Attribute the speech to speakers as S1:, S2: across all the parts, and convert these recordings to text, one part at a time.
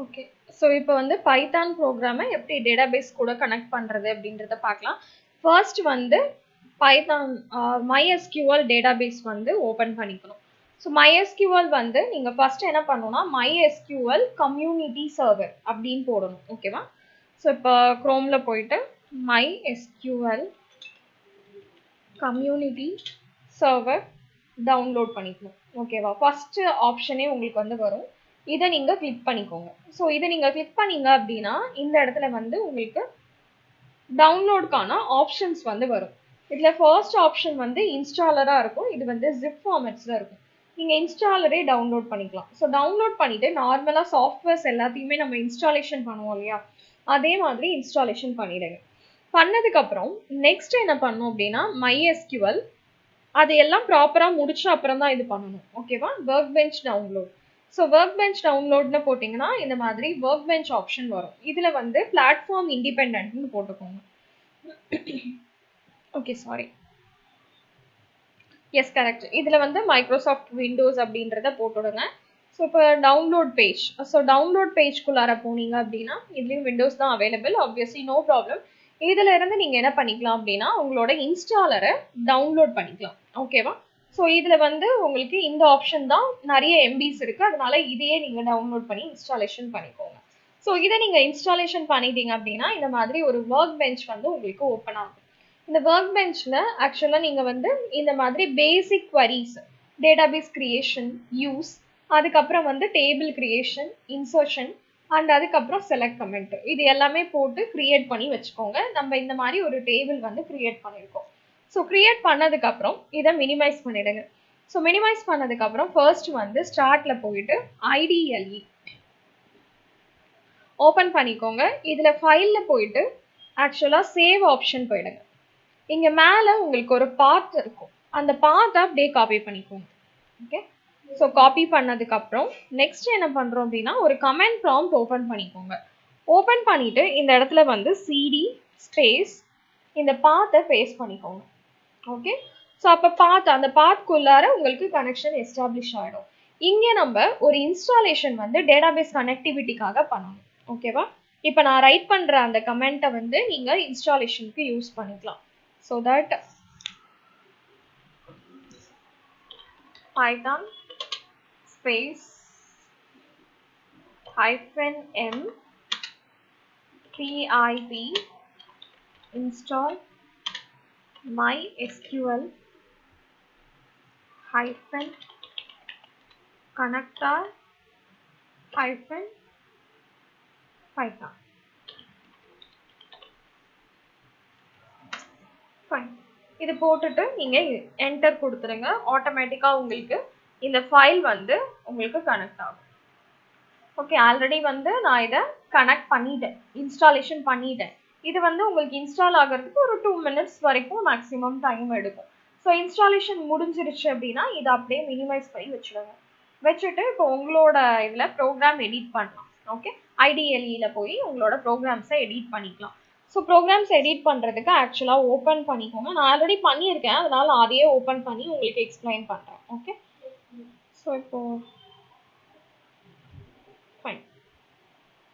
S1: Okay. So இப்போ வந்து Python ப்ரோக்ராமை எப்படி டேட்டாபேஸ் கூட கனெக்ட் பண்ணுறது அப்படின்றத பார்க்கலாம். ஃபர்ஸ்ட் வந்து பைத்தான் MySQL டேட்டாபேஸ் வந்து ஓப்பன் பண்ணிக்கணும். ஸோ MySQL வந்து நீங்கள் ஃபர்ஸ்ட் என்ன பண்ணணும்னா MySQL கம்யூனிட்டி சர்வர் அப்படின்னு போடணும். ஓகேவா? ஸோ இப்போ க்ரோமில் போயிட்டு MySQL கம்யூனிட்டி சர்வர் டவுன்லோட் பண்ணிக்கணும். ஓகேவா? ஃபர்ஸ்ட் ஆப்ஷனே உங்களுக்கு வந்து வரும். இதை நீங்கள் கிளிக் பண்ணிக்கோங்க. ஸோ இதை நீங்கள் கிளிக் பண்ணீங்க அப்படின்னா இந்த இடத்துல வந்து உங்களுக்கு டவுன்லோடுக்கான ஆப்ஷன்ஸ் வந்து வரும். இதில் ஃபர்ஸ்ட் ஆப்ஷன் வந்து இன்ஸ்டாலராக இருக்கும். இது வந்து ஜிப் ஃபார்மேட்ஸில் இருக்கும். நீங்கள் இன்ஸ்டாலரே டவுன்லோட் பண்ணிக்கலாம். ஸோ டவுன்லோட் பண்ணிவிட்டு நார்மலாக சாஃப்ட்வேர்ஸ் எல்லாத்தையுமே நம்ம இன்ஸ்டாலேஷன் பண்ணுவோம் இல்லையா, அதே மாதிரி இன்ஸ்டாலேஷன் பண்ணிடுங்க. பண்ணதுக்கப்புறம் நெக்ஸ்ட் என்ன பண்ணணும் அப்படின்னா MySQL அது எல்லாம் ப்ராப்பராக முடிச்ச அப்புறம் தான் இது பண்ணணும். ஓகேவா? Work bench download. So work bench டவுன்லோட்னு போட்டிங்கன்னா இந்த மாதிரி ஒர்க் பெஞ்ச் ஆப்ஷன் வரும். இதில் வந்து பிளாட்ஃபார்ம் இண்டிபெண்ட்னு போட்டுக்கோங்க. Okay, sorry, yes correct. இதில் வந்து மைக்ரோசாஃப்ட் விண்டோஸ் அப்படின்றத போட்டுடுங்க. ஸோ இப்போ டவுன்லோட் பேஜ், ஸோ டவுன்லோட் பேஜ்குள்ளார போனீங்க அப்படின்னா இதுலேயும் விண்டோஸ் தான் அவைலபிள், ஆப்வியஸ்லி நோ ப்ராப்ளம். இதில் இருந்து நீங்கள் என்ன பண்ணிக்கலாம் அப்படின்னா உங்களோட இன்ஸ்டாலரை டவுன்லோட் பண்ணிக்கலாம். ஓகேவா? ஸோ இதில் வந்து உங்களுக்கு இந்த ஆப்ஷன் தான் நிறைய எம்பிஸ் இருக்குது, அதனால இதையே நீங்கள் டவுன்லோட் பண்ணி இன்ஸ்டாலேஷன் பண்ணிக்கோங்க. ஸோ இதை நீங்கள் இன்ஸ்டாலேஷன் பண்ணிட்டீங்க அப்படின்னா இந்த மாதிரி ஒரு ஒர்க் பெஞ்ச் வந்து உங்களுக்கு ஓப்பன் ஆகும். இந்த ஒர்க் பெஞ்சில் ஆக்சுவலாக நீங்கள் வந்து இந்த மாதிரி பேசிக் குவரிஸ், டேட்டாபேஸ் கிரியேஷன், யூஸ், அதுக்கப்புறம் வந்து டேபிள் கிரியேஷன், இன்சர்ஷன் அண்ட் அதுக்கப்புறம் செலக்ட் கமெண்ட், இது எல்லாமே போட்டு கிரியேட் பண்ணி வச்சுக்கோங்க. நம்ம இந்த மாதிரி ஒரு டேபிள் வந்து கிரியேட் பண்ணியிருக்கோம். ஸோ கிரியேட் பண்ணதுக்கப்புறம் இதை மினிமைஸ் பண்ணிடுங்க. ஸோ மினிமைஸ் பண்ணதுக்கப்புறம் ஃபர்ஸ்ட் வந்து ஸ்டார்ட்டில் போயிட்டு IDLE ஓப்பன் பண்ணிக்கோங்க. இதில் ஃபைலில் போயிட்டு ஆக்சுவலாக சேவ் ஆப்ஷன் போயிடுங்க. இங்கே மேலே உங்களுக்கு ஒரு பாத் இருக்கும், அந்த பாத்தை அப்படியே காப்பி பண்ணிக்கோங்க. ஓகே, ஸோ காப்பி பண்ணதுக்கப்புறம் நெக்ஸ்ட் என்ன பண்ணுறோம் அப்படின்னா ஒரு கமெண்ட் ப்ராம்ப்ட் ஓப்பன் பண்ணிக்கோங்க. ஓப்பன் பண்ணிவிட்டு இந்த இடத்துல வந்து CD ஸ்பேஸ் இந்த பாத்தை பேஸ்ட் பண்ணிக்கோங்க. ஓகே, ஸோ அப்போ அந்த பாத்குள்ளார உங்களுக்கு கனெக்ஷன் எஸ்டாப்ளிஷ் ஆகிடும். இங்கே நம்ம ஒரு இன்ஸ்டாலேஷன் வந்து டேட்டாபேஸ் கனெக்டிவிட்டிக்காக பண்ணணும். ஓகேவா? இப்போ நான் ரைட் பண்ணுற அந்த கமெண்ட்டை வந்து நீங்கள் இன்ஸ்டாலேஷனுக்கு யூஸ் பண்ணிக்கலாம். So that Python space -m pip install MySQL connector Python. Fine. இது போட்டுட்டு நீங்கள் என்டர் கொடுத்துருங்க. ஆட்டோமேட்டிக்காக உங்களுக்கு இந்த ஃபைல் வந்து உங்களுக்கு கனெக்ட் ஆகும். ஓகே, ஆல்ரெடி வந்து நான் இதை கனெக்ட் பண்ணிட்டேன், இன்ஸ்டாலேஷன் பண்ணிட்டேன். இது வந்து உங்களுக்கு இன்ஸ்டால் ஆகிறதுக்கு ஒரு 2 minutes வரைக்கும் மேக்ஸிமம் டைம் எடுக்கும். ஸோ இன்ஸ்டாலேஷன் முடிஞ்சிருச்சு அப்படின்னா இதை அப்படியே மினிமைஸ் பண்ணி வச்சுடுங்க. வச்சுட்டு இப்போ உங்களோட இதில் ப்ரோக்ராம் எடிட் பண்ணலாம். ஓகே, IDLEல போய் உங்களோட ப்ரோக்ராம்ஸை எடிட் பண்ணிக்கலாம். ஸோ ப்ரோக்ராம்ஸ் எடிட் பண்ணுறதுக்கு ஆக்சுவலாக ஓப்பன் பண்ணிக்கோங்க. நான் ஆல்ரெடி பண்ணியிருக்கேன், அதனால் அதையே ஓப்பன் பண்ணி உங்களுக்கு எக்ஸ்பிளைன் பண்ணுறேன். ஓகே, ஸோ இப்போது ஃபைன்.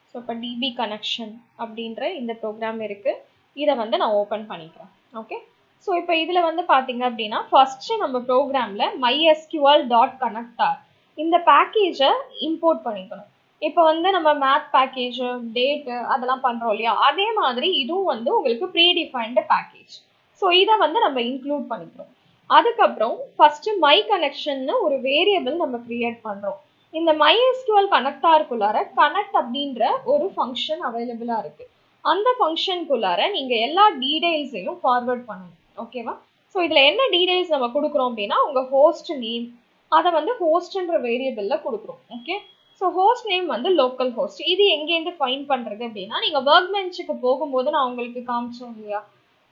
S1: ஸோ இப்போ DB கனெக்ஷன் அப்படின்ற இந்த ப்ரோக்ராம் இருக்குது, இதை வந்து நான் ஓப்பன் பண்ணிக்கிறேன். ஓகே, ஸோ இப்போ இதில் வந்து பார்த்தீங்க அப்படின்னா ஃபஸ்ட்டு நம்ம ப்ரோக்ராமில் MySQL.connector இந்த பேக்கேஜை இம்போர்ட் பண்ணிக்கணும். இப்போ வந்து நம்ம மேத் பேக்கேஜ், டேட்டு அதெல்லாம் பண்ணுறோம் இல்லையா, அதே மாதிரி இதுவும் வந்து உங்களுக்கு ப்ரீடிஃபைன்டு பேக்கேஜ். ஸோ இதை வந்து நம்ம இன்க்ளூட் பண்ணிக்கிறோம். அதுக்கப்புறம் ஃபஸ்ட்டு மை கனெக்ஷன்னு ஒரு வேரியபிள் நம்ம க்ரியேட் பண்ணுறோம். இந்த MySQL கனெக்டாருக்குள்ளார கனெக்ட் அப்படின்ற ஒரு ஃபங்க்ஷன் அவைலபிளாக இருக்குது. அந்த ஃபங்க்ஷனுக்குள்ளார நீங்கள் எல்லா டீடைல்ஸையும் ஃபார்வர்ட் பண்ணணும். ஓகேவா? ஸோ இதில் என்ன டீடைல்ஸ் நம்ம கொடுக்குறோம் அப்படின்னா உங்கள் ஹோஸ்ட் நேம், அதை வந்து ஹோஸ்ட்ன்ற வேரியபிளில் கொடுக்குறோம். ஓகே, ஸோ ஹோஸ்ட் நேம் வந்து லோக்கல் ஹோஸ்ட். இது எங்கேருந்து ஃபைன் பண்ணுறது அப்படின்னா நீங்கள் ஒர்க் பெஞ்சுக்கு போகும்போது நான் உங்களுக்கு காமிச்சோம் இல்லையா,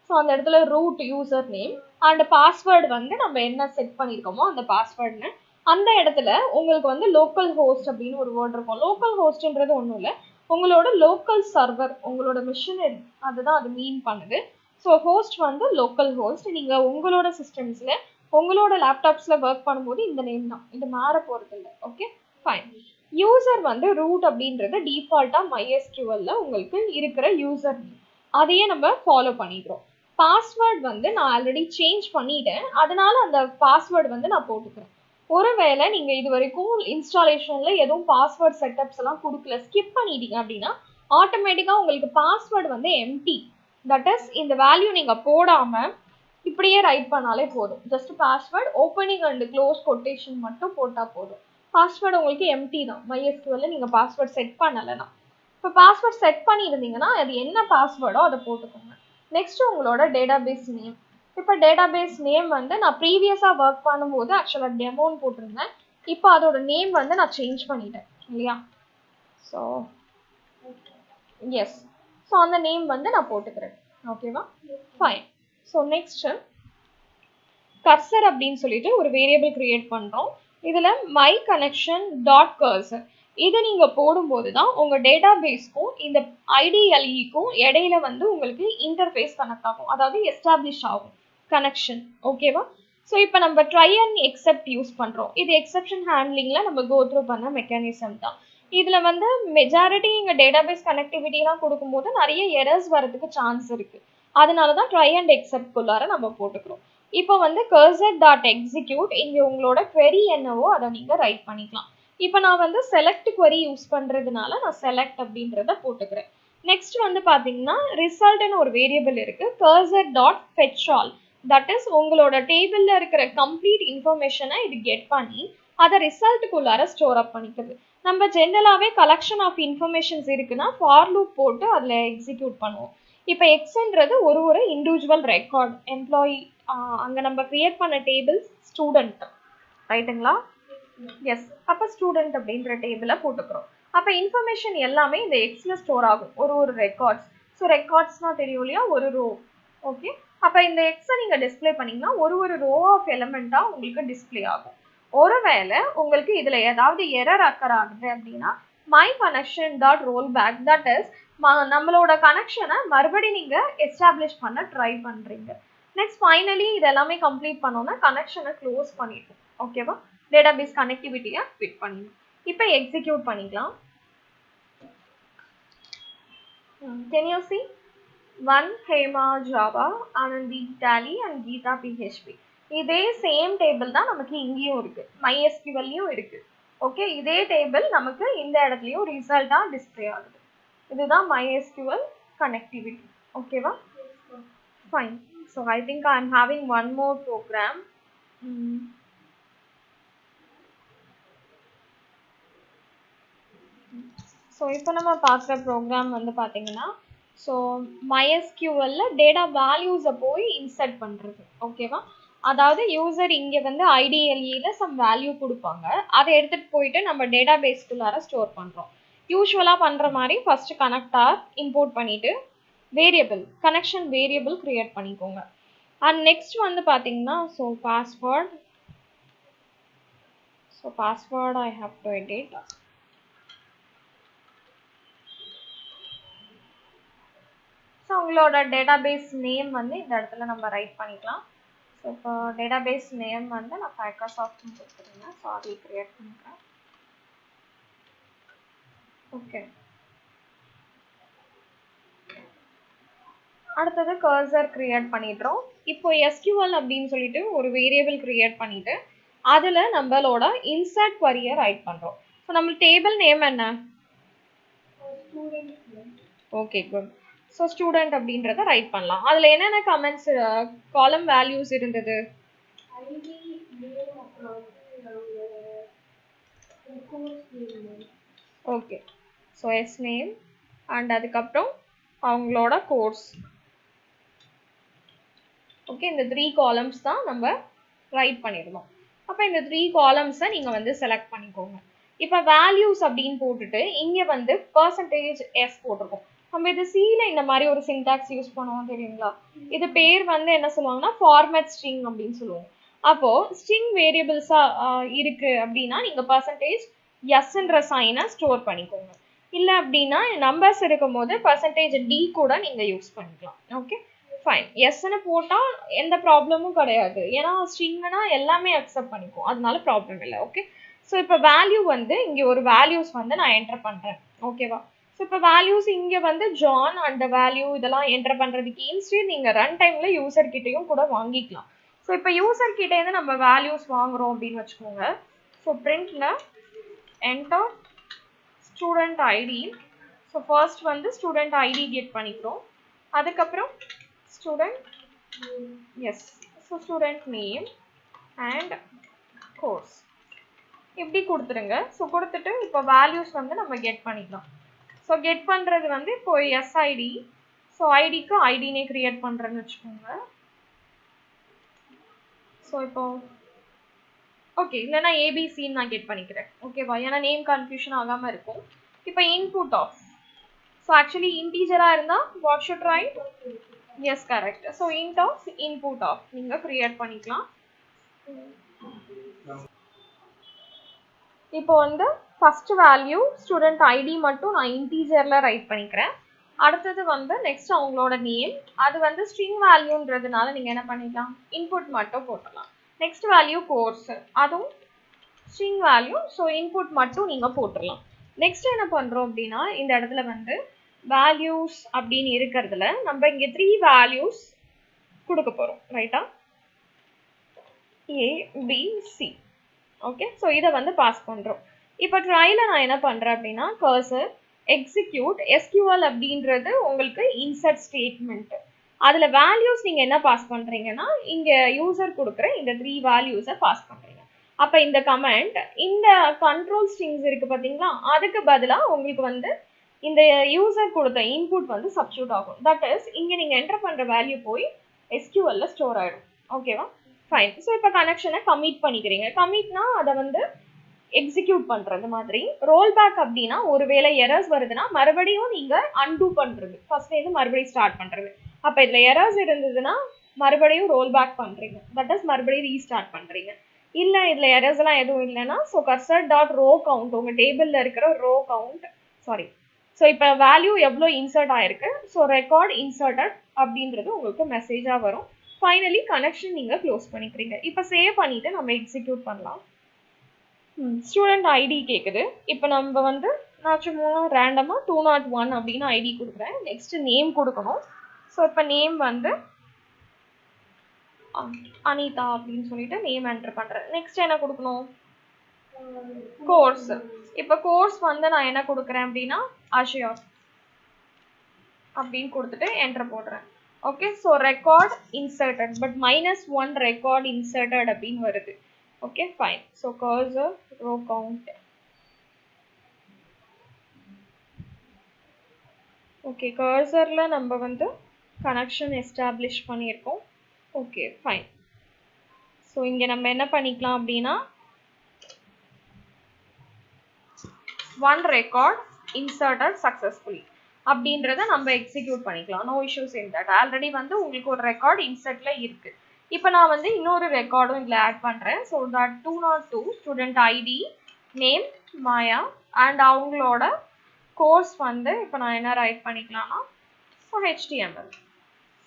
S1: ஸோ அந்த இடத்துல root user name and password வந்து நம்ம என்ன செட் பண்ணியிருக்கோமோ அந்த பாஸ்வேர்டுன்னு அந்த இடத்துல உங்களுக்கு வந்து லோக்கல் ஹோஸ்ட் அப்படின்னு ஒரு வேர்ட் இருக்கும். லோக்கல் ஹோஸ்ட்ன்றது ஒன்றும் இல்லை, உங்களோட லோக்கல் சர்வர், உங்களோட மிஷினரி, அதுதான் அது மீன் பண்ணுது. ஸோ ஹோஸ்ட் வந்து லோக்கல் ஹோஸ்ட். நீங்கள் உங்களோட சிஸ்டம்ஸில் உங்களோட லேப்டாப்ஸில் ஒர்க் பண்ணும்போது இந்த நேம் தான், இது மாற போகிறது இல்லை. Okay, fine. யூசர் வந்து ரூட் அப்படின்றது டிஃபால்ட்டா MySQLல உங்களுக்கு இருக்கிற யூசர் நேம், அதையே நம்ம ஃபாலோ பண்ணிக்கிறோம். பாஸ்வேர்ட் வந்து நான் ஆல்ரெடி சேஞ்ச் பண்ணிட்டேன், அதனால அந்த பாஸ்வேர்டு வந்து நான் போட்டுக்கிறேன். ஒருவேளை நீங்க இது வரைக்கும் இன்ஸ்டாலேஷன்ல எதுவும் பாஸ்வேர்ட் செட்டப்ஸ் எல்லாம் கொடுக்கல, ஸ்கிப் பண்ணிட்டீங்க அப்படின்னா ஆட்டோமேட்டிக்கா உங்களுக்கு பாஸ்வேர்டு வந்து எம்டி, தட் இஸ் இந்த வேல்யூ நீங்க போடாம இப்படியே ரைட் பண்ணாலே போதும். Just password opening and close quotation மட்டும் போட்டா போதும். பாஸ்வேர்டு உங்களுக்கு எம்டி தான். MySQLல நீங்க பாஸ்வேர்ட் செட் பண்ணலைன்னா. இப்போ பாஸ்வேர்ட் செட் பண்ணியிருந்தீங்கன்னா அது என்ன பாஸ்வேர்டோ அதை போட்டுக்கோங்க. நெக்ஸ்ட் உங்களோட டேட்டாபேஸ் நேம். இப்போ டேட்டாபேஸ் நேம் வந்து நான் ப்ரீவியஸாக ஒர்க் பண்ணும்போது ஆக்சுவலாக டெமோன்னு போட்டிருந்தேன். இப்போ அதோட நேம் வந்து நான் சேஞ்ச் பண்ணிட்டேன் இல்லையா? ஸோ எஸ், ஸோ அந்த நேம் வந்து நான் போட்டுக்கிறேன். ஓகேவா? ஃபைன். ஸோ நெக்ஸ்ட் கர்சர் அப்படின்னு சொல்லிட்டு ஒரு வேரியபிள் கிரியேட் பண்ணுறோம். இதில் மை கனெக்ஷன் டாட் கர்சர் இது நீங்கள் போடும்போது தான் உங்கள் டேட்டாபேஸ்க்கும் இந்த ஐடிஎல்இக்கும் இடையில வந்து உங்களுக்கு இன்டர்ஃபேஸ் கனெக்ட் ஆகும், அதாவது எஸ்டாப்ளிஷ் ஆகும் கனெக்ஷன். ஓகேவா? ஸோ இப்போ நம்ம ட்ரை அண்ட் எக்ஸெப்ட் யூஸ் பண்ணுறோம். இது எக்ஸெப்ஷன் ஹேண்ட்லிங்கில் நம்ம கோ த்ரூ பண்ண மெக்கானிசம் தான். இதில் வந்து மெஜாரிட்டி இங்கே டேட்டாபேஸ் கனெக்டிவிட்டிலாம் கொடுக்கும்போது நிறைய எரர்ஸ் வரதுக்கு சான்ஸ் இருக்குது. அதனால தான் ட்ரை அண்ட் எக்ஸெப்ட்குள்ளார நம்ம போட்டுக்கிறோம். இப்போ வந்து கர்சர் டாட் எக்ஸிக்யூட், இங்கே உங்களோட query என்னவோ அதை நீங்கள் ரைட் பண்ணிக்கலாம். இப்போ நான் வந்து செலக்ட் query யூஸ் பண்ணுறதுனால நான் செலக்ட் அப்படின்றத போட்டுக்கிறேன். நெக்ஸ்ட் வந்து பார்த்தீங்கன்னா ரிசல்ட்னு ஒரு வேரியபிள் இருக்குது, cursor dot fetch all, that is உங்களோட டேபிளில் இருக்கிற கம்ப்ளீட் இன்ஃபர்மேஷனை இது கெட் பண்ணி அதை ரிசல்ட்டுக்குள்ளார ஸ்டோர் அப் பண்ணிக்கிறது. நம்ம ஜென்ரலாகவே கலெக்ஷன் ஆஃப் இன்ஃபர்மேஷன்ஸ் இருக்குன்னா ஃபார் லூப் போட்டு அதில் எக்ஸிக்யூட் பண்ணுவோம். இப்போ எக்ஸ்ன்றது ஒரு இண்டிவிஜுவல் ரெக்கார்ட், எம்ப்ளாயி, அங்கே நம்ம கிரியேட் பண்ண டேபிள் ஸ்டூடெண்ட், ரைட்டுங்களா? எஸ், அப்போ ஸ்டூடெண்ட் அப்படின்ற டேபிளை போட்டுக்கிறோம். அப்போ இன்ஃபர்மேஷன் எல்லாமே இந்த எக்ஸில் ஸ்டோர் ஆகும், ஒரு ரெக்கார்ட்ஸ். ஸோ ரெக்கார்ட்ஸ்னால் தெரியும் இல்லையா, ஒரு ரோ. ஓகே, அப்போ இந்த எக்ஸை நீங்கள் டிஸ்பிளே பண்ணிங்கன்னா ஒரு ரோ ஆஃப் எலிமெண்ட்டாக உங்களுக்கு டிஸ்பிளே ஆகும். ஒருவேளை உங்களுக்கு இதில் ஏதாவது எரர் அக்கர் ஆகுது அப்படின்னா my connection dot roll back, that is நம்மளோட கனெக்ஷனை மறுபடியும் நீங்கள் எஸ்டாப்ளிஷ் பண்ண ட்ரை பண்ணுறீங்க. நெக்ஸ்ட் ஃபைனலி இது எல்லாமே கம்ப்ளீட் பண்ணோன்னா கனெக்ஷனை க்ளோஸ் பண்ணிட்டோம். ஓகேவா? டேட்டாபேஸ் கனெக்டிவிட்டியை ஃபிட் பண்ணிடணும். இப்போ எக்ஸிக்யூட் பண்ணிக்கலாம். Can you see? One Hema Java, Anandi Tally and Geeta PHP. இதே சேம் டேபிள் தான் நமக்கு இங்கேயும் இருக்கு, MySQLலையும் இருக்கு. ஓகே, இதே டேபிள் நமக்கு இந்த இடத்துலையும் ரிசல்ட்டாக டிஸ்பிளே ஆகுது. இதுதான் MySQL கனெக்டிவிட்டி. ஓகேவா? Fine. So I think I am having one more program. So இப்போ நம்ம பார்க்குற ப்ரோக்ராம் வந்து பார்த்தீங்கன்னா, ஸோ MySQLல டேட்டா வேல்யூஸை போய் இன்சர்ட் பண்ணுறது. ஓகேவா? அதாவது யூசர் இங்கே வந்து ஐடிஎல்இயில் சம் வேல்யூ கொடுப்பாங்க, அதை எடுத்துகிட்டு போயிட்டு நம்ம டேட்டா பேஸ்க்குள்ளார ஸ்டோர் பண்ணுறோம். யூஸ்வலாக பண்ணுற மாதிரி ஃபஸ்ட்டு கனெக்டார் இம்போர்ட் பண்ணிவிட்டு வேரியபிள், கனெக்ஷன் வேரியபிள் க்ரியேட் பண்ணிக்கோங்க. அண்ட் நெக்ஸ்ட் வந்து பார்த்தீங்கன்னா, so password I have to edit. So உங்களோட டேட்டாபேஸ் நேம் வந்து இந்த இடத்துல நம்ம ரைட் பண்ணிக்கலாம். ஸோ இப்போ டேட்டாபேஸ் நேம் வந்து நான் மைக்ரோசாஃப்ட்னு கொடுத்துருங்க. ஸோ அதை க்ரியேட் பண்ணுறேன். ஓகே, அடுத்தது கர்சர் க்ரியேட் பண்ணிடுறோம். இப்போ SQL அப்படின்னு சொல்லிட்டு ஒரு வேரியபிள் க்ரியேட் பண்ணிவிட்டு அதில் நம்மளோட இன்சர்ட் query-யை ரைட் பண்ணுறோம். ஸோ நம்ம டேபிள் நேம் என்ன? Okay, good. ஸோ ஸ்டூடெண்ட் அப்படின்றத ரைட் பண்ணலாம். அதில் என்னென்ன கமெண்ட்ஸ், காலம் வேல்யூஸ் இருந்தது? Okay, so yes name and அதுக்கப்புறம் அவங்களோட கோர்ஸ். ஓகே, இந்த 3 காலம்ஸ் தான் நம்ம ரைட் பண்ணிடணும். அப்போ இந்த 3 காலம்ஸை நீங்கள் வந்து செலக்ட் பண்ணிக்கோங்க. இப்போ வேல்யூஸ் அப்படின்னு போட்டுட்டு இங்கே வந்து %s போட்டிருக்கோம். நம்ம இது சியில் இந்த மாதிரி ஒரு சின்டாக்ஸ் யூஸ் பண்ணுவோம் தெரியுங்களா? இது பேர் வந்து என்ன சொல்லுவாங்கன்னா ஃபார்மேட் ஸ்ட்ரிங் அப்படின்னு சொல்லுவோம். அப்போது ஸ்ட்ரிங் வேரியபிள்ஸாக இருக்குது அப்படின்னா நீங்கள் %s சைனை ஸ்டோர் பண்ணிக்கோங்க. இல்லை அப்படின்னா நம்பர்ஸ் இருக்கும் போது %d கூட நீங்கள் யூஸ் பண்ணிக்கலாம். Okay, fine. எஸ்ன்னு போட்டால் எந்த ப்ராப்ளமும் கிடையாது, ஏன்னா ஸ்ட்ரிங்னா எல்லாமே அக்செப்ட் பண்ணிக்கும், அதனால ப்ராப்ளம் இல்லை. ஓகே, ஸோ இப்போ வேல்யூ வந்து இங்கே ஒரு வேல்யூஸ் வந்து நான் என்டர் பண்ணுறேன். ஓகேவா? ஸோ இப்போ வேல்யூஸ் இங்கே வந்து ஜான் அண்ட் வேல்யூ இதெல்லாம் என்டர் பண்ணுறதுக்கு இன்ஸ்டன்ட் நீங்கள் ரன் டைமில் யூசர் கிட்டையும் கூட வாங்கிக்கலாம். ஸோ இப்போ யூசர் கிட்டேருந்து நம்ம வேல்யூஸ் வாங்குறோம் அப்படின்னு வச்சுக்கோங்க. ஸோ பிரிண்ட்ல enter student ID. So first வந்து ஸ்டூடெண்ட் ஐடி கெட் பண்ணிக்கிறோம். அதுக்கப்புறம் student so student name and course இப்படி கொடுத்துருங்க. ஸோ கொடுத்துட்டு இப்போ வேல்யூஸ் வந்து நம்ம கெட் பண்ணிக்கலாம். ஸோ கெட் பண்ணுறது வந்து இப்போ எஸ்ஐடி. ஸோ ஐடிக்கு ஐடினே கிரியேட் பண்ணுறேன்னு வச்சுக்கோங்க. ஸோ இப்போ ஓகே இல்லைனா ஏபிசின்னு நான் கெட் பண்ணிக்கிறேன். ஓகேவா? ஏன்னா நேம் கன்ஃபியூஷன் ஆகாமல் இருக்கும். இப்போ இன்புட் ஆஃப். ஸோ ஆக்சுவலி இன்டீஜராக இருந்தால் what should write? Yes correct. So int of input of நீங்கள் கிரியேட் பண்ணிக்கலாம். இப்போ வந்து ஃபர்ஸ்ட் வேல்யூ ஸ்டூடெண்ட் ஐடி மட்டும் நான் இன்டீஜரில் ரைட் பண்ணிக்கிறேன். அடுத்தது வந்து நெக்ஸ்ட் அவங்களோட நேம். அது வந்து ஸ்ட்ரிங் வேல்யூன்றதுனால நீங்கள் என்ன பண்ணிக்கலாம்? இன்புட் மட்டும் போட்டுடலாம். நெக்ஸ்ட் வேல்யூ கோர்ஸ், அதுவும் ஸ்ட்ரிங் வேல்யூ. ஸோ இன்புட் மட்டும் நீங்கள் போட்டுடலாம். நெக்ஸ்ட் என்ன பண்ணுறோம் அப்படின்னா இந்த இடத்துல வந்து வேல்யூஸ் அப்படின்னு இருக்கிறதுல நம்ம இங்கே 3 வேல்யூஸ் கொடுக்க போகிறோம். ரைட்டா? ஏபிசி. ஓகே. ஸோ இதை வந்து பாஸ் பண்ணுறோம். இப்போ ட்ரையில் நான் என்ன பண்ணுறேன் அப்படின்னா கர்சர் எக்ஸிக்யூட் எஸ்கியூஎல் அப்படின்றது உங்களுக்கு இன்சர்ட் ஸ்டேட்மெண்ட். அதில் வேல்யூஸ் நீங்கள் என்ன பாஸ் பண்ணுறீங்கன்னா இங்கே யூசர் கொடுக்குற இந்த 3 வேல்யூஸை பாஸ் பண்ணுறீங்க. அப்போ இந்த கமெண்ட் இந்த கண்ட்ரோல் ஸ்ட்ரிங்ஸ் இருக்குது பார்த்தீங்களா, அதுக்கு பதிலாக உங்களுக்கு வந்து இந்த யூசர் கொடுத்த இன்புட் வந்து சப்ஸ்டியூட் ஆகும். தட் இஸ் இங்கே நீங்கள் என்டர் பண்ணுற வேல்யூ போய் எஸ்கியூஎல்ல ஸ்டோர் ஆகிடும். ஓகேவா? ஃபைன். ஸோ இப்போ கனெக்ஷனை கமிட் பண்ணிக்கிறீங்க. கமிட்னா அதை வந்து எக்ஸிக்யூட் பண்ணுறது மாதிரி. ரோல் பேக் அப்படின்னா ஒருவேளை எரர்ஸ் வருதுன்னா மறுபடியும் நீங்கள் அன்டூ பண்ணுறது, ஃபர்ஸ்ட்லேருந்து மறுபடியும் ஸ்டார்ட் பண்ணுறது. அப்போ இதில் எரர்ஸ் இருந்ததுன்னா மறுபடியும் ரோல் பேக் பண்ணுறீங்க. தட் இஸ் மறுபடியும் ரீஸ்டார்ட் பண்ணுறீங்க. இல்லை இதில் எரர்ஸ் எல்லாம் எதுவும் இல்லைன்னா so cursor dot row count உங்கள் டேபிளில் இருக்கிற ரோ கவுண்ட் ஸோ இப்போ வேல்யூ எவ்வளோ இன்சர்ட் ஆயிருக்கு, ஸோ ரெக்கார்ட் இன்சர்டட் அப்படின்றது உங்களுக்கு மெசேஜாக வரும். ஃபைனலி கனெக்ஷன் நீங்கள் க்ளோஸ் பண்ணிக்கிறீங்க. இப்போ சேவ் பண்ணிவிட்டு நம்ம எக்ஸிக்யூட் பண்ணலாம். ஸ்டூடெண்ட் ஐடி கேட்குது. இப்போ நம்ம வந்து நான் சும்மா ரேண்டமாக 201 அப்படின்னு ஐடி கொடுக்குறேன். நெக்ஸ்ட் நேம் கொடுக்கணும். ஸோ இப்போ நேம் வந்து அனிதா அப்படின்னு சொல்லிட்டு நேம் என்டர் பண்ணுறேன். நெக்ஸ்ட் என்ன கொடுக்கணும்? கோர்ஸ். இப்போ கோர்ஸ் வந்து நான் என்ன கொடுக்குறேன் அப்படின்னா அஷியோர் அப்படின்னு கொடுத்துட்டு என்டர் போடுறேன். Okay. So record inserted but -1 record inserted அப்படின்னு வருது. Okay fine. So cursor row count. Okay கர்சரில் நம்ம வந்து கனெக்ஷன் எஸ்டாப்ளிஷ் பண்ணியிருக்கோம். Okay fine. ஸோ இங்கே நம்ம என்ன பண்ணிக்கலாம் அப்படின்னா 1 ரெக்கார்ட் இன்சர்டட் சக்ஸஸ்ஃபுல்லி அப்படின்றத நம்ம எக்ஸிக்யூட் பண்ணிக்கலாம். No issues in that. Already வந்து உங்களுக்கு ஒரு ரெக்கார்ட் இன்சர்ட்ல இருக்கு. இப்போ நான் வந்து இன்னொரு ரெக்கார்டும் இதில் ஆட் பண்ணுறேன். So that 202 student ID name Maya and அவங்களோட கோர்ஸ் வந்து இப்போ நான் என்ன ரைட் பண்ணிக்கலாம்னா HTML.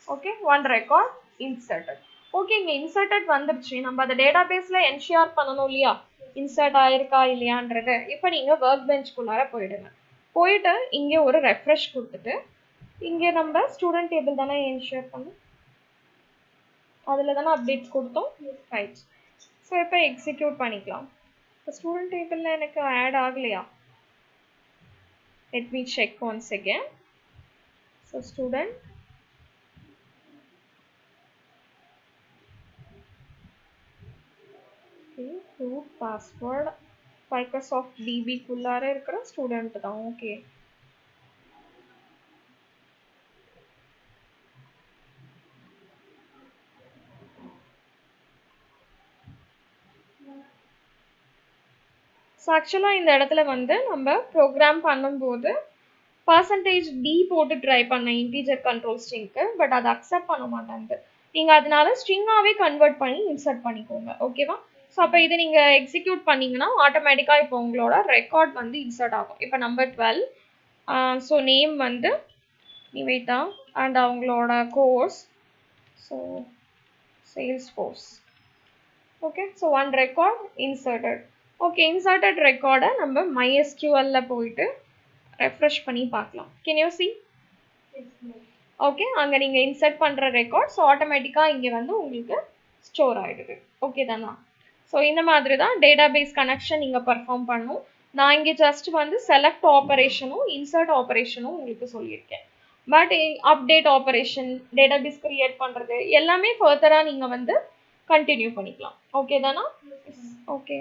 S1: Okay 1 record inserted. Okay இங்கே இன்சர்டட் வந்துருச்சு. நம்ம அதை டேட்டா பேஸில் என்ஷியர் பண்ணணும் இல்லையா இன்சர்ட் ஆயிருக்கா இல்லையான்றது. இப்போ நீங்கள் ஒர்க் பெஞ்ச்குள்ளார போயிடுங்க. போயிட்டு இங்கே ஒரு ரெஃப்ரெஷ் கொடுத்துட்டு இங்கே நம்ம ஸ்டூடெண்ட் டேபிள் தானே என்ஷியர் பண்ணோம், அதில் தானே அப்டேட்ஸ் கொடுத்தோம். ரைட். ஸோ இப்போ எக்ஸிக்யூட் பண்ணிக்கலாம். இப்போ ஸ்டூடெண்ட் டேபிளில் எனக்கு ஆட் ஆகலையா? Let me check once again. So student root password Microsoft டிபிக்குள்ளார இருக்கிற ஸ்டூடெண்ட் தான். ஓகே ஸோ ஆக்சுவலாக இந்த இடத்துல வந்து நம்ம ப்ரோக்ராம் பண்ணும்போது %d போட்டு ட்ரை பண்ண இன்டீஜர் கண்ட்ரோல் ஸ்ட்ரிங்க்கு, பட் அதை அக்செப்ட் பண்ண மாட்டாங்க. நீங்கள் அதனால ஸ்ட்ரிங்காகவே கன்வெர்ட் பண்ணி இன்சர்ட் பண்ணிக்கோங்க. ஓகேவா? ஸோ அப்போ இதை நீங்கள் எக்ஸிக்யூட் பண்ணிங்கன்னா ஆட்டோமேட்டிக்காக இப்போ உங்களோட ரெக்கார்ட் வந்து இன்சர்ட் ஆகும். இப்போ நம்பர் 12. ஸோ நேம் வந்து நிவேதா அண்ட் அவங்களோட course so sales force. Okay so 1 record inserted. Okay, inserted ரெக்கார்டை நம்ம MySQL போயிட்டு ரெஃப்ரெஷ் பண்ணி பார்க்கலாம். Can you see? ஓகே, அங்கே நீங்கள் இன்சர்ட் பண்ணுற ரெக்கார்ட்ஸ் ஆட்டோமேட்டிக்காக இங்கே வந்து உங்களுக்கு ஸ்டோர் ஆகிடுது. ஓகே தானா? ஸோ இந்த மாதிரி தான் டேட்டாபேஸ் கனெக்ஷன் நீங்கள் பர்ஃபார்ம் பண்ணணும். நான் இங்கே ஜஸ்ட் வந்து செலக்ட் ஆப்பரேஷனும் இன்சர்ட் ஆப்பரேஷனும் உங்களுக்கு சொல்லியிருக்கேன். But update operation, database create பண்ணுறது எல்லாமே ஃபர்தராக நீங்கள் வந்து கண்டினியூ பண்ணிக்கலாம். ஓகே தானா? ஓகே.